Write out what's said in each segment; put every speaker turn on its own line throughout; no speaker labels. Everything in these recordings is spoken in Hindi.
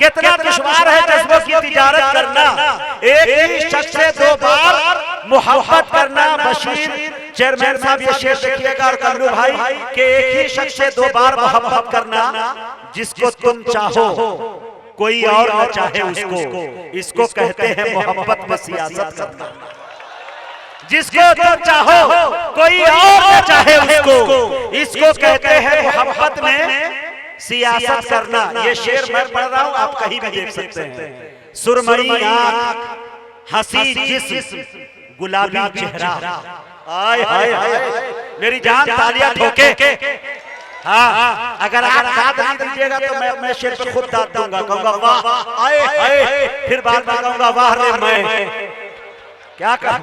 कितना दुश्वार है जज्बों की तिजारत करना, एक ही शख्स से दो बार मोहब्बत करना। बशीर चेयरमैन साहब ये शेर देखिएगा और कल्लू भाई कि एक ही शख्स से दो बार मोहब्बत करना, जिसको तुम चाहो कोई और न चाहे उसको, इसको कहते हैं मोहब्बत में सियासत करना। जिसको तुम चाहो कोई और न चाहे उसको, इसको कहते हैं मोहब्बत में सियासत करना। ये शेर मैं पढ़ रहा हूं, आप कहीं भी देख सकते हैं। सुरमई आंख, हंसी जिस्म, गुलाबी चेहरा, आय हाय हाय मेरी जान तालियां ठोके। हाँ, अगर आप दाद नहीं दीजिएगा तो मैं अपने शेर पे खुद दाद दूंगा, कहूंगा वाह आए हाय, फिर बाद में कहूंगा वाह रे मैं क्या कहूं।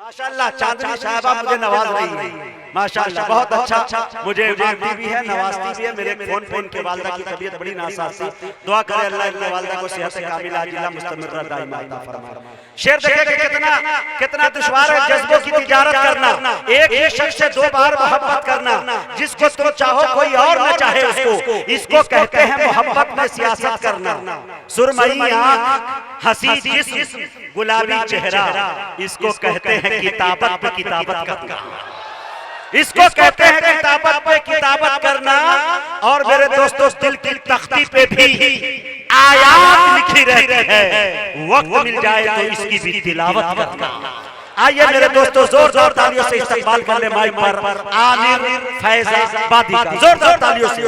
माशाल्लाह चांदनी साहबा मुझे नवाज रही है, माशाल्लाह बहुत अच्छा मुझे मानती भी है, नवाजती भी है। मेरे फोन पे इनके वालिदा की तबीयत बड़ी नासाज थी, दुआ करे अल्लाह इनके वालिदा को सेहत कामिला आजिला मुस्तमिर्रा दाइमा अता फरमाए। शेर देखिए कितना कितना दुश्वार है जज्बों की तिजारत करना, एक ही शख्स से दो बार मोहब्बत करना, जिसको तुम चाहो कोई और न चाहे उसको, इसको कहते हैं मोहब्बत में सियासत करना। सुरमई आंख, हंसी जिस्म, गुलाबी चेहरा, इसको कहते हैं किताबत पे किताबत करना। इसको कहते हैं किताबत पे किताबत करना। और मेरे दोस्तों दिल की तख्ती पे भी आयात लिखी रहती है, वक्त मिल जाए तो इसकी भी तिलावत करना। आइए मेरे दोस्तों जोरदार तालियों से इस्तकबाल कर ले माइक पर आमिर फैजाबादी का, जोरदार तालियों से।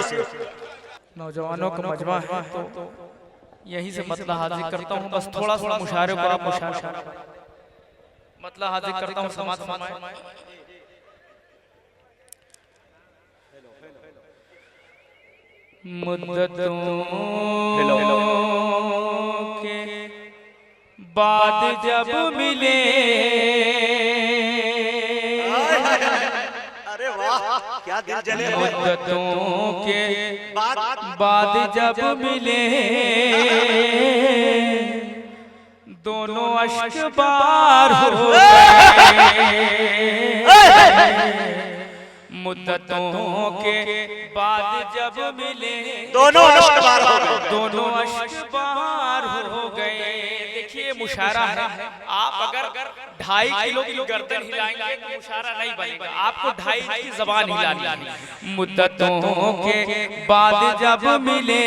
नौजवानों का मजमा है तो यही से मतला हाजिर करता हूँ, बस थोड़ा सा मुशारे को आप मतला हाजिर करता हूँ। समाज मुद्दतों के बाद जब मिले,
अरे वाह क्या दिल जले।
मुद्दतों के बाद जब मिले, दोनों अश्क बार हो गए। मुद्दतों के बाद जब मिले,
दोनों अश्क बार हो गए,
दोनों अश्क बार हो गए। देखिए मुशारा है, आप अगर 2.5 किलो की गर्दन हिलाएंगे तो मुशारा नहीं बनेगा, आपको 2.5 की जबान हिलानी। मुद्दतों के बाद जब मिले,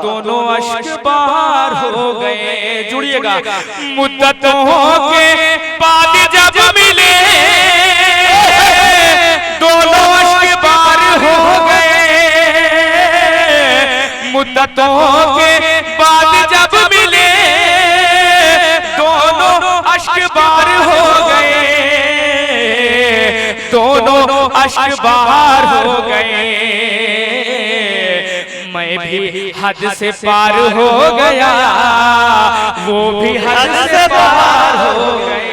दोनों अश्क बार हो गए। जुड़िएगा, मुद्दतों के बाद जब मिले, दोनों अश्क बार हो गए। मुद्दतों के बाद जब मिले, दोनों अश्क बार हो गए, दोनों अश्क बार हो गए। मैं भी हद से पार हो गया, वो भी हद से पार हो गए।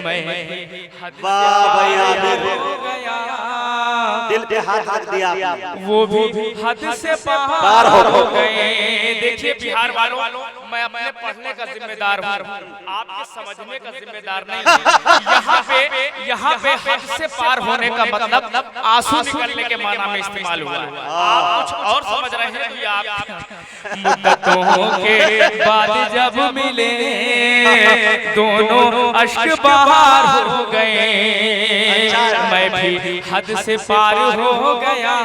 मैं हद हो गया,
दिल पे हाथ रख दिया,
वो भी हद से पार हो गए। देखिए बिहार वालों, मैं अपने पढ़ने का जिम्मेदार हूँ, आपके समझने का जिम्मेदार नहीं। यहाँ पे हद से पार होने का मतलब आंसू निकलने के माना में इस्तेमाल हुआ है, आप कुछ और समझ रहे हैं कि आप। मुद्दतों के बाद जब मिले, दोनों अश्क बाहर हो गए। मैं भी हद से पार हो गया,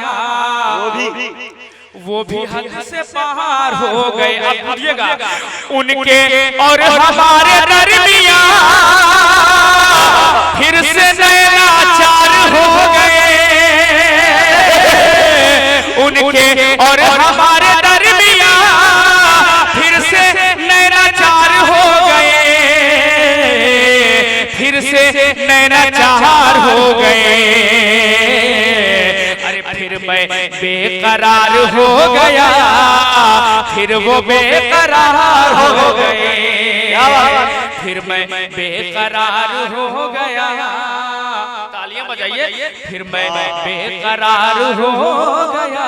वो भी हद से पार हो गए। अब बुझिएगा, उनके और हमारे दरमियां फिर से नया चार हो गए। उनके और हमारे दरमियां फिर से नया चार हो गए, फिर से नया चार हो गए। फिर मैं बेकरार हो गया, फिर वो बेकरार हो गए। फिर मैं बेकरार हो गया, तालियां बजाइए। फिर मैं बेकरार हो गया,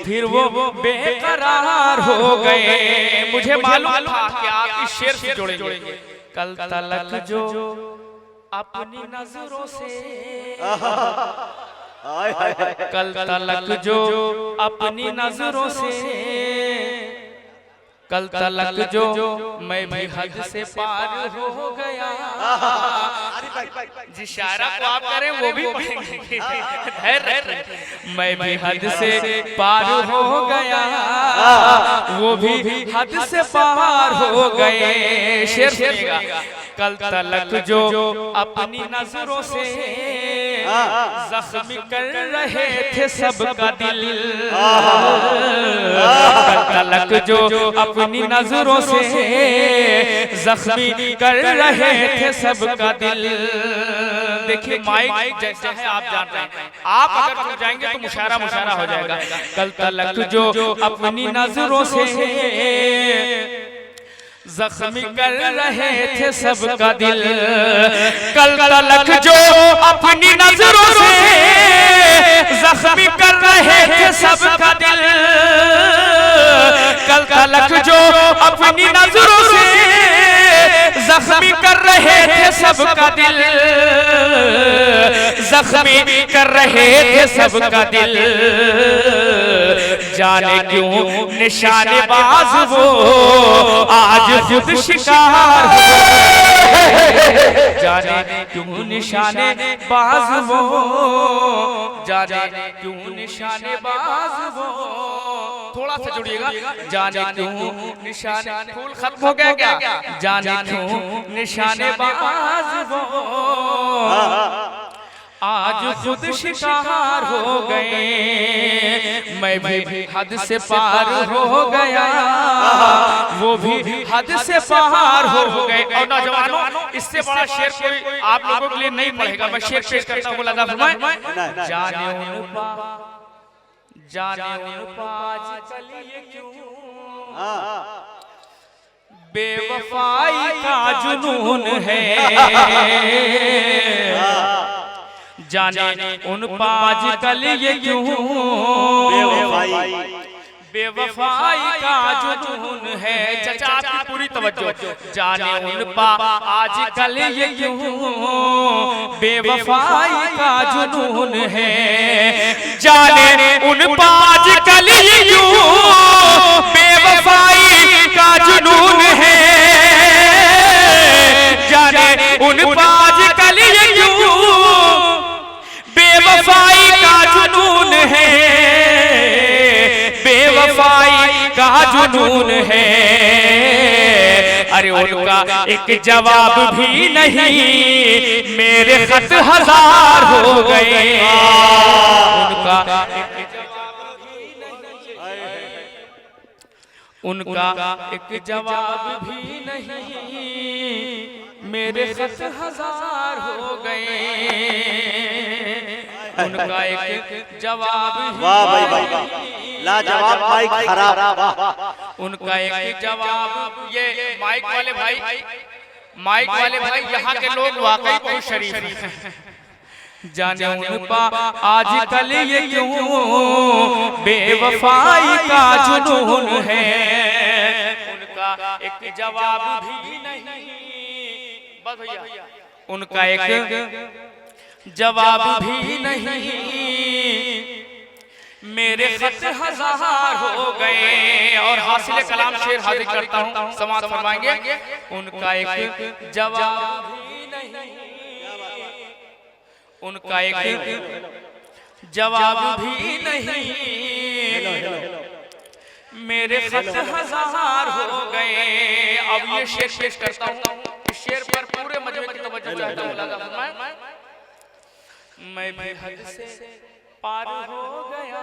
फिर वो बेकरार हो गए। मुझे मालूम था कि आप इस शेर से जोड़ेंगे। कल तलक जो अपनी नजरों से कल तलक जो अपनी नजरों से, कल तलक जो मैं भी हद से पार हो गया। जिस शायरा को आप करें वो भी पढ़ेंगे, मैं भी हद से पार हो गया, वो भी हद से पार हो गए। शेर सुनिएगा। कल तलक जो अपनी नजरों से जख्मी कर रहे थे सबका दिल, कल तलक जो अपनी नजरों से जख्मी कर रहे थे सबका दिल। देखिए माइक जैसा है आप जान रहे हैं, आप अगर छूट जाएंगे तो मुशायरा मुशायरा हो जाएगा। कल तलक जो अपनी नजरों से जख्मी कर रहे थे सबका दिल, कल तलक जो अपनी नजरों से जख्मी कर रहे थे सबका दिल, कल तलक जो अपनी नजरों से जख्मी कर रहे थे सबका दिल, जख्मी कर रहे थे सबका दिल। जाने क्यों निशानेबाज वो आज खुद शिकार हो, जाने क्यों निशानेबाज वो, जाने क्यों निशानेबाज वो। थोड़ा सा जुड़िएगा। जाने क्यों निशाने, फूल खत्म हो गया क्या? जाने क्यों निशानेबाज वो आज खुद शिकार हो गए, मैं भी हद से पार हो गया, वो भी हद से पार हो गए। और नौजवानों, इससे बड़ा शेर कोई आप लोगों के लिए नहीं पढ़ेगा। मैं शेर पेश करता हूँ। लगा फरमाए। जाने आजकल ये क्यों बेवफाई का जुनून है, जाने उन पाज कल ये क्यों बेवफाई का जुनून है। चाचा आपकी पूरी तवज्जो। जाने उन पा आज कल ये क्यों बेवफाई का जुनून है, जाने उन पा आज कल ये क्यों बेवफाई का जुनून है, जाने उन पा आज कल ये क्यों बेवफाई का जुनून है, बेवफाई का जुनून है। अरे उनका एक जवाब भी नहीं, मेरे खत हजार हो गए। उनका एक जवाब भी नहीं, मेरे खत हजार हो गए। उनका एक जवाब
वाह भाई भाई वाह, लाजवाब माइक खराब।
उनका एक जवाब। ये माइक वाले भाई यहाँ के लोग वाकई बहुत शरीफ हैं। जाने उन पा आज कल ये क्यों बेवफाई का जुनून है, उनका एक जवाब भी नहीं। बस भैया, उनका एक जवाब भी नहीं, मेरे खत हजार हो गए। और हासिल कलाम शेर हाजिर करता हूँ, समाअत फरमाएंगे। उनका एक जवाब भी नहीं, उनका एक जवाब भी नहीं, मेरे खत हजार हो गए। अब ये शेर पेश करता हूँ। इस शेर पर पूरे मजमे की तवज्जो चाहता हूँ। मैं भी हद से पार हो गया,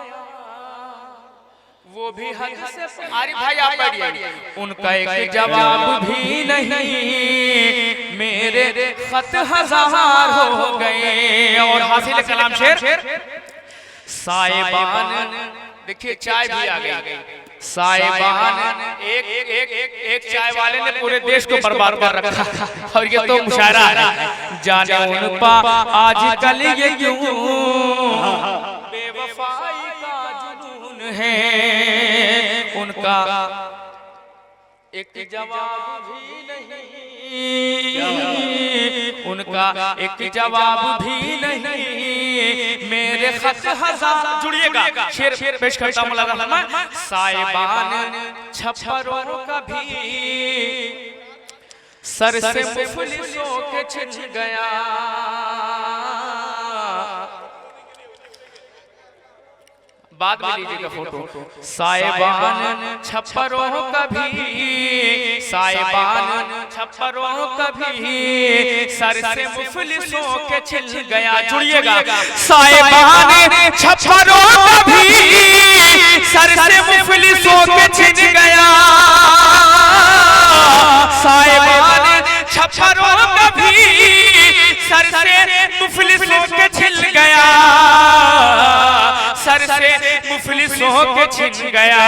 वो भी हद से। आरिफ भाई आप बैठिए। उनका एक जवाब भी नहीं, मेरे खत हजार हो गए। और हासिल कलाम शेर। साइबान, देखिए चाय भी आ गई। साइबान एक चाय वाले ने पूरे देश को बर्बाद कर रखा, और ये तो मुशायरा है। जाने उन पा आज कल ये क्यों बेवफाई का जुनून है, उनका एक जवाब भी नहीं, उनका एक जवाब भी नहीं, मेरे मेरे खत हजार, जुड़िएगा, शेर पेश करता मौलाना फरमाए, साहिबान छप्परों का भी सर से मुफलिसों के छिन गया। बाद में लीजिएगा फोटो। साहिबान छप्परों का भी, साहिबान छप्परों का भी सर से मुफलिसों के छिन गया। जुड़िएगा, साहिबान छप्परों का भी सर से मुफलिसों के छिन गया। साहिबान छप्परों का भी सर से मुफलिसों के छिन गया, सर से मुफलिसों के छिन गया।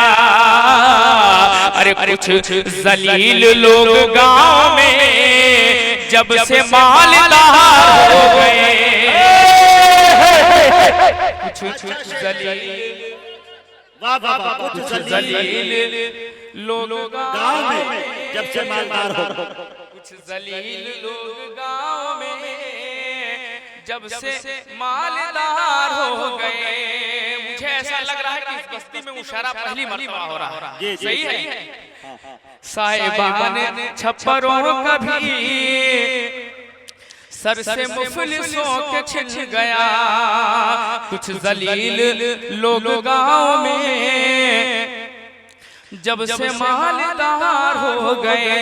अरे कुछ जलील लोग गांव में जब से मालदार हो गए, कुछ जलील,
वाह वाह वाह, कुछ
जलील लोग गांव में
जब से मालदार हो,
कुछ जलील लोग गांव में जब से मालदार हो गए। मुझे ऐसा लग रहा है कि इस बस्ती में मुशायरा पहली मर्तबा हो रहा है। सही है? साहिबान छप्परों का भी सर से मुफलिसों के छिन गया। कुछ जलील लोग गांव में जब से मालदार हो गए।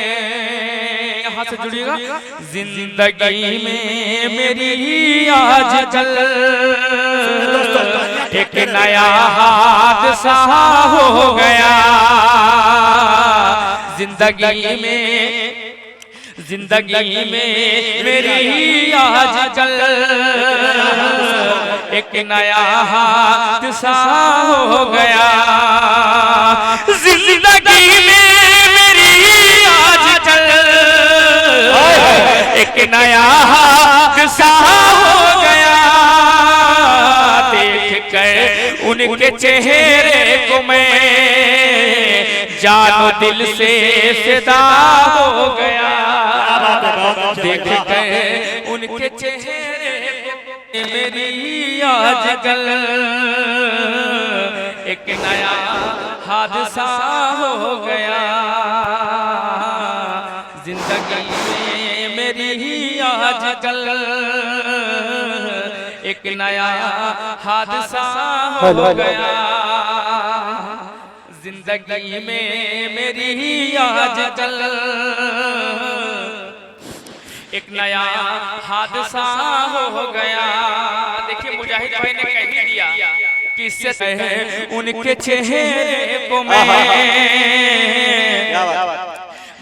यहाँ से जुड़िएगा, जिंदगी में मेरी आजकल एक नया हादसा हो गया। जिंदगी में मेरी आजकल एक नया हादसा हो गया। जिंदगी में मेरी आजकल एक नया हादसा हो गया। देख कर उनके चेहरे को मैं जानो दिल से फिदा हो गया। देख कर उनके चेहरे को मेरी आजकल एक नया हादसा हो गया। जिंदगी में मेरी आजकल एक नया हादसा हो गया। जिंदगी में मेरी आजकल एक नया हादसा हो गया। देखिए मुजाहिद भाई ने कह दिया, किससे उनके चेहरे को मैं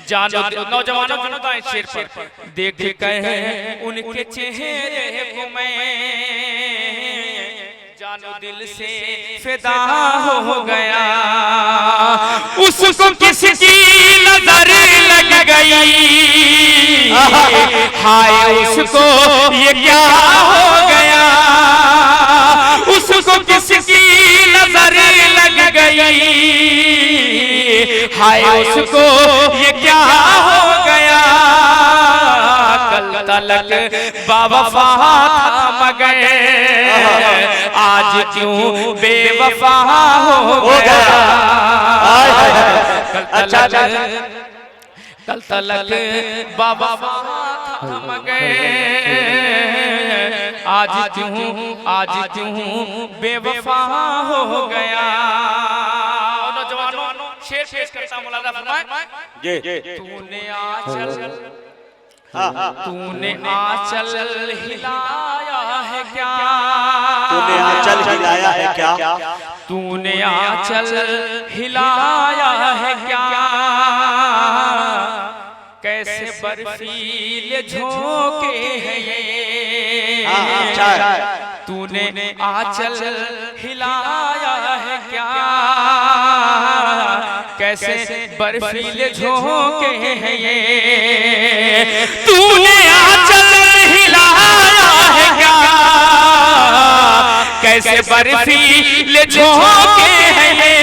जानो। नौजवानों जनता इस शेर पर, देख कर उनके चेहरे को मैं जानो दिल से फिदा हो गया। उसको किसकी नजर लग गई, हाय उसको ये क्या हो गया। उसको किसकी नजर लग गई, हाय उसको ये क्या हो गया। कल तलक बावफा था मगर आज क्यों बेवफा हो गया। कल तलक बावफा था मगर आज क्यों बेवफा हो गया। नौजवानों शेर पेश करता मौलाना फरमाए, तूने आंचल हिलाया है क्या।
तूने आंचल हिलाया है क्या।
तूने आंचल हिलाया है क्या। कैसे बर्फीले झोंके हैं ये। तूने आंचल हिलाया है क्या। कैसे बर्फीले झोंके हैं ये। तूने आंचल हिलाया है क्या। कैसे बर्फीले झोंके हैं ये।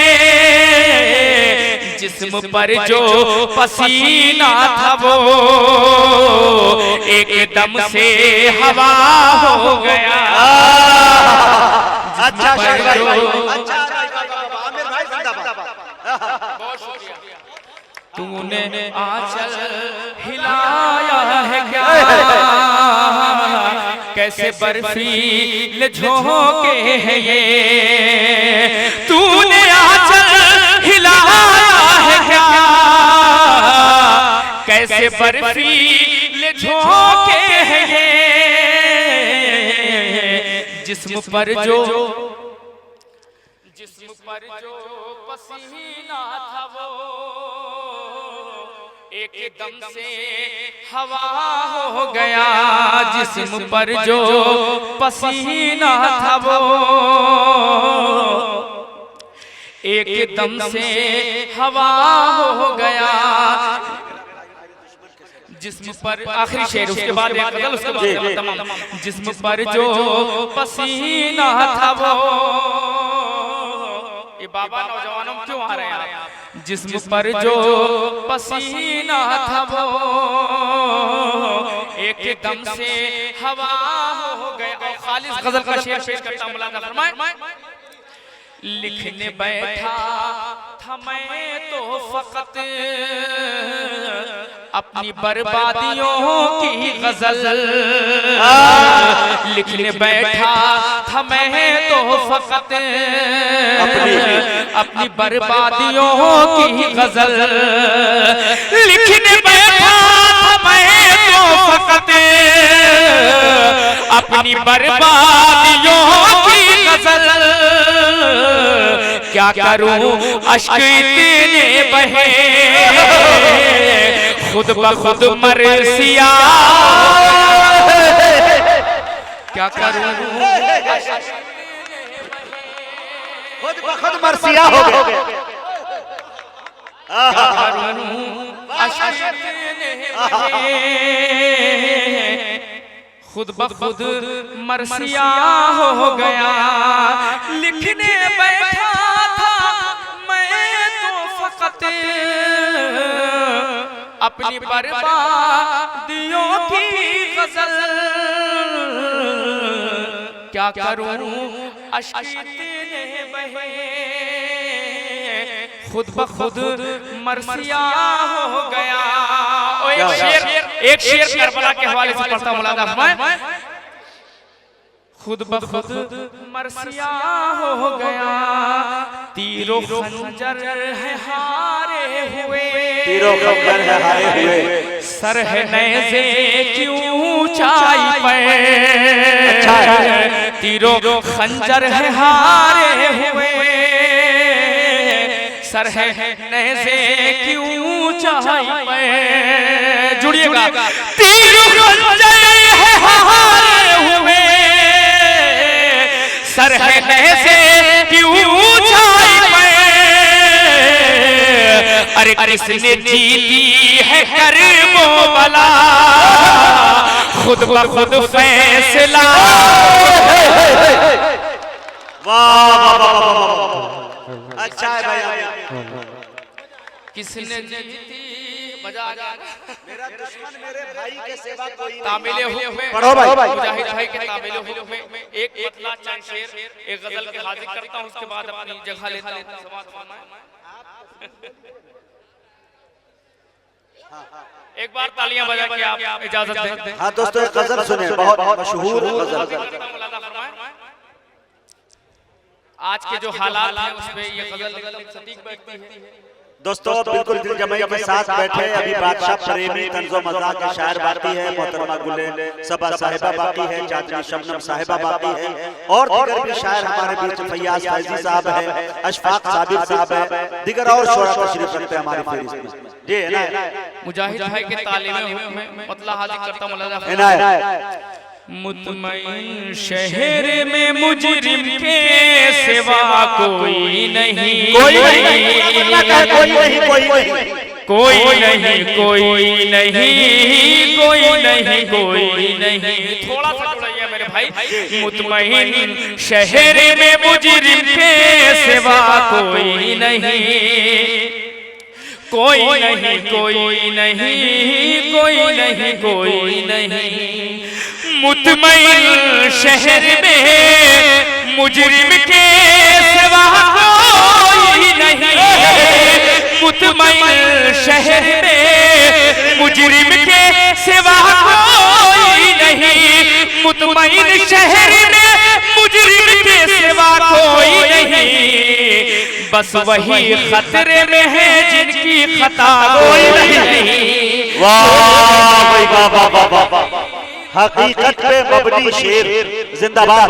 जिस्म पर जो पसीना था वो एकदम से हवा हो गया।
अच्छा
पर
भाई,
जो
अच्छा आमिर भाई जिंदाबाद।
बहुत शुक्रिया। तूने आंचल हिलाया है क्या, कैसे बर्फीले झोंके हैं ये, तूने आंचल हिलाया है क्या, कैसे बर्फीले झोंके हैं ये, जिस्म पर जो पसीना था वो एकदम से हवा हो गया, जिस्म पर जो पसीना था वो एकदम से हवा हो गया, जिस्म पर आखिरी शेर, उसके बाद एक गजल, उसके बाद तमाम। जिस्म पर जो पसीना था वो, ये बाबा नौजवानों में क्यों आ रहे हैं आप? जिस्म पर जो पसीना था वो एकदम से हवा हो गया। और खालिस गजल का शेर पेश करता हूं, मौलाना फरमाए, लिखने बैठा था मैं तो फकत अपनी बर्बादियों की गजल, लिखने बैठा था मैं तो फकत अपनी बर्बादियों की गजल, लिखने बैठा था मैं तो फकत अपनी बर्बादियों की गजल, क्या करूं अश्क इतने बहे खुद ब खुद मरसिया, क्या करूं
खुद ब खुद मरसिया हो गए,
क्या करूं अश्क इतने बहे खुद ब खुद मरसिया हो गया, लिखने बैठा था मैं तो फकत अपनी बर्बादियों की गजल, क्या करूं अश्क इतने बहे खुद ब खुद मरसिया हो गया। एक शेर करबला के हवाले से पढ़ता हूं, मौलाना फरमाए, खुद ब खुद मरसिया हो गया, तीरों खंजर है हारे हुए,
तीरों खंजर है हारे हुए,
सर है नेज़े की ऊंचाई पर, तीरों खंजर है हारे हुए, सर है नेज़े की ऊंचाई पर, जुड़िएगा, तीरों खंजर है हारे हुए, सर है नेज़े की ऊंचाई पे, अरे किसने जीती है करबो बला खुद ब खुद फैसला,
वाह वाह, अच्छा है भाई।
किसने जीती, मजा आ गया।
मेरा दुश्मन मेरे भाई के सेवा कोई
तामिले हुए
पढ़ो भाई,
मुजाहिद भाई के तामिले हुए एक पतला चंद शेर एक गजल के हाजिर करता हूं, उसके बाद अपनी जगह लेता हूं। एक बार तालियां बजा के आप इजाजत दें।
हाँ दोस्तों, एक गजल सुने, बहुत मशहूर गजल।
आज के जो हालात हैं उसमें ये गजल सटीक बैठती है।
दोस्तों बिल्कुल दिल जमाई के साथ बैठे, अभी बादशाह प्रेमी तंज़ो मज़ाक के शायर बाकी है, मोहतरमा गुले सबा साहिबा बाकी है, चाचनी शबनम साहिबा बाकी है, और दीगर भी शायर हमारे बीच फैयाज फैजी साहब है, अशफाक साबिर साहब है, दीगर और शोरा तशरीफ रखते हैं हमारी फहरिस्त में। जी है ना,
मुजाहिद भाई के तालिबे में मतलब हाजिर करता हूं, मौलाना मुतमईन शहर में मुजरिम के सिवा कोई नहीं, कोई नहीं,
कोई नहीं, कोई नहीं,
कोई नहीं, कोई नहीं, कोई नहीं, कोई नहीं। थोड़ा सा जुड़िए मेरे भाई। मुतमईन शहर में मुजरिम के सिवा कोई नहीं, कोई नहीं, कोई नहीं, कोई नहीं, कोई नहीं। मुतमईन शहर में मुजरिम के सिवा कोई नहीं, मुतमईन शहर में मुजरिम के सिवा कोई नहीं, मुतमईन शहर में मुजरिम के सिवा कोई नहीं, बस वही खतरे में है जिनकी खता कोई नहीं।
वाह भाई वाह वाह वाह वाह, हकीकत पे मबनी शेर जिंदाबाद।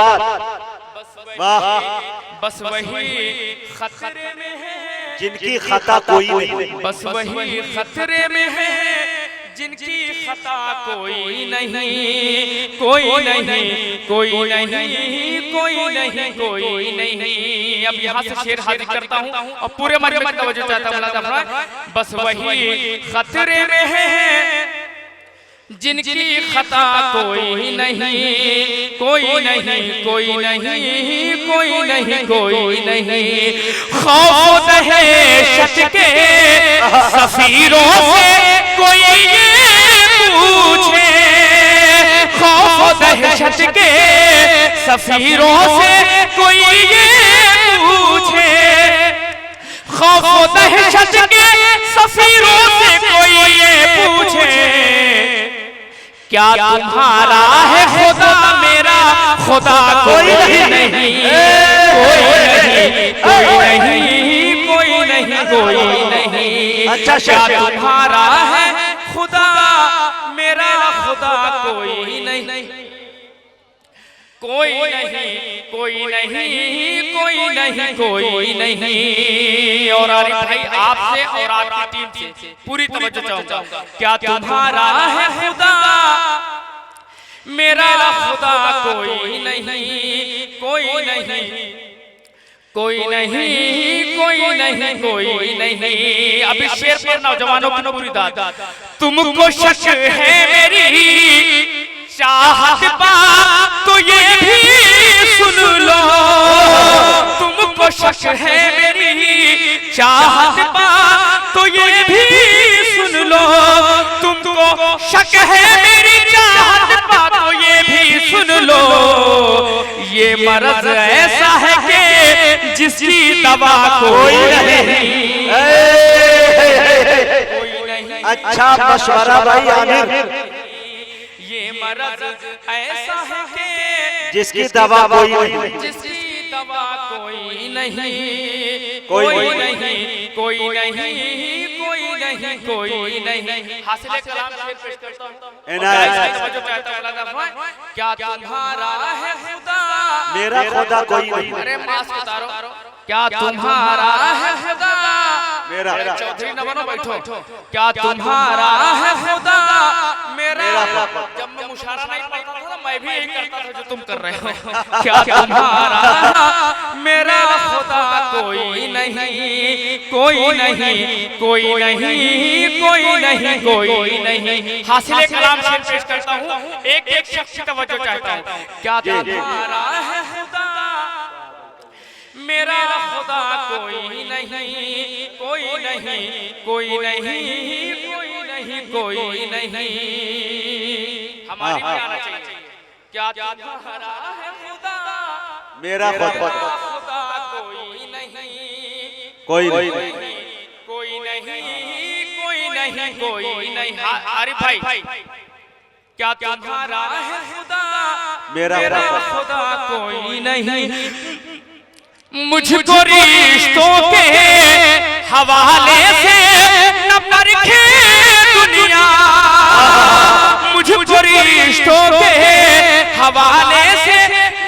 वाह,
बस वही खतरे में है
जिनकी खता कोई नहीं,
बस वही खतरे में है जिनकी खता कोई नहीं, कोई नहीं, कोई नहीं, कोई नहीं, कोई नहीं। अब यहाँ से शेर हाजिर करता हूँ और पूरे मर्म में तवज्जो चाहता हूँ। बस वही खतरे में है जिनकी खता कोई नहीं, कोई नहीं, कोई नहीं, कोई नहीं, कोई नहीं। खौफ दहशत के सफीरों से कोई ये पूछे, खौफ दहशत के सफीरों से कोई ये पूछे, खौफ दहशत के सफीरों से कोई ये पूछे, क्या तुम्हारा है खुदा मेरा खुदा कोई नहीं, कोई नहीं, कोई नहीं, कोई नहीं।
अच्छा,
क्या तुम्हारा है खुदा मेरा खुदा कोई नहीं, कोई नहीं, कोई नहीं, कोई नहीं, कोई नहीं। और आरिफ भाई आपसे और आपकी टीम से पूरी तवज्जो चाहूंगा। क्या तुम्हारा है खुदा मेरा खुदा कोई नहीं, कोई नहीं, कोई नहीं, कोई नहीं, कोई नहीं। अब इस शेर पर नौजवानों की पूरी दाद, तुमको शक है मेरी चाहत पा तो ये भी सुन लो, तुमको शक है मेरी चाहत पा तो ये भी सुन लो, तुमको शक है मेरी चाहत पा तो ये भी सुन लो, ये मर्ज ऐसा है कि जिसकी दवा कोई नहीं।
अच्छा मशवरा भाई आमिर,
ये मर्ज ऐसा है कि
जिसकी दवा कोई नहीं,
जिसकी दवा कोई नहीं,
कोई
नहीं, कोई नहीं, कोई नहीं, कोई नहीं। हासिल कलाम शेर पेश करता हूं। क्या तुम्हारा है खुदा
मेरा खुदा कोई नहीं,
अरे मास्क उतारो, क्या तुम्हारा है खुदा
मेरा
चौधरी न बनो बैठो, क्या तुम्हारा है खुदा मेरा। जब मैं मुशारा नहीं पढ़ता था ना मैं भी यही करता था जो तुम कर रहे हो। क्या तुम्हारा मेरा खुदा कोई नहीं, कोई नहीं, कोई नहीं, कोई नहीं, कोई नहीं। हासिल कलाम शेर पेश करता हूँ, एक एक शख्स की तवज्जो चाहता हूँ। क्या तुम्हारा है खुदा मेरा खुदा कोई नहीं, कोई नहीं, कोई नहीं, कोई नहीं, कोई नहीं। हमारी भी आना चाहिए। क्या तुम्हारा है खुदा
मेरा खुदा
कोई नहीं,
कोई नहीं,
कोई नहीं, कोई नहीं, कोई नहीं। आरिफ भाई क्या तुम्हारा है खुदा
मेरा
खुदा कोई नहीं, मुझको रिश्तों के हवाले से न परखे दुनिया, मुझको रिश्तों के हवाले से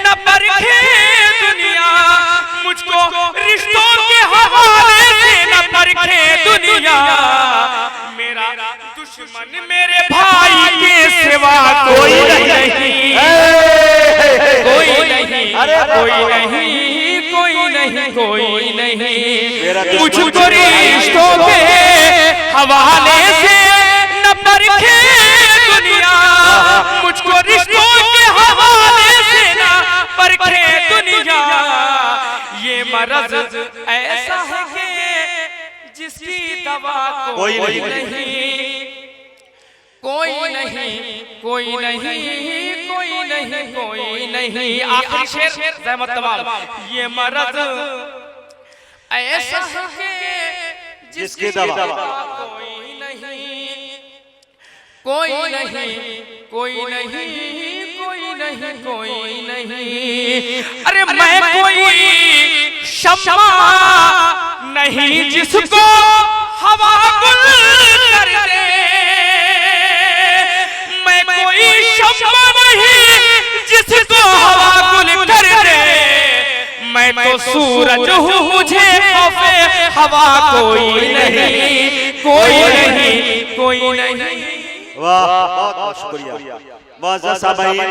न परखे दुनिया, मुझको रिश्तों के हवाले से न परखे दुनिया। मेरा दुश्मन मेरे भाई के सिवा कोई नहीं, कोई नहीं, कोई नहीं, कोई नहीं, कोई नहीं। मुझको रिश्तों के हवाले से न परखे दुनिया, मुझको रिश्तों के हवाले से न परखे दुनिया। ये मर्ज ऐसा है कि जिसकी दवा कोई नहीं, कोई नहीं, कोई नहीं, कोई नहीं, कोई नहीं। आखिरी शेर ज़हमत तमाम। ये मर्ज ऐसा है कि जिसकी दवा कोई नहीं, कोई नहीं, कोई नहीं, कोई नहीं, कोई नहीं। अरे मैं कोई शम्मा नहीं जिसको हवा गुल कर दे, मैं कोई शम्मा नहीं जिसको हवा गुल कर दे, मैं तो सूरज हूँ मुझे खौफे हवा कोई नहीं, कोई नहीं, कोई नहीं।
वाह, बहुत बहुत शुक्रिया। मुअज़्ज़ज़ साहब भाई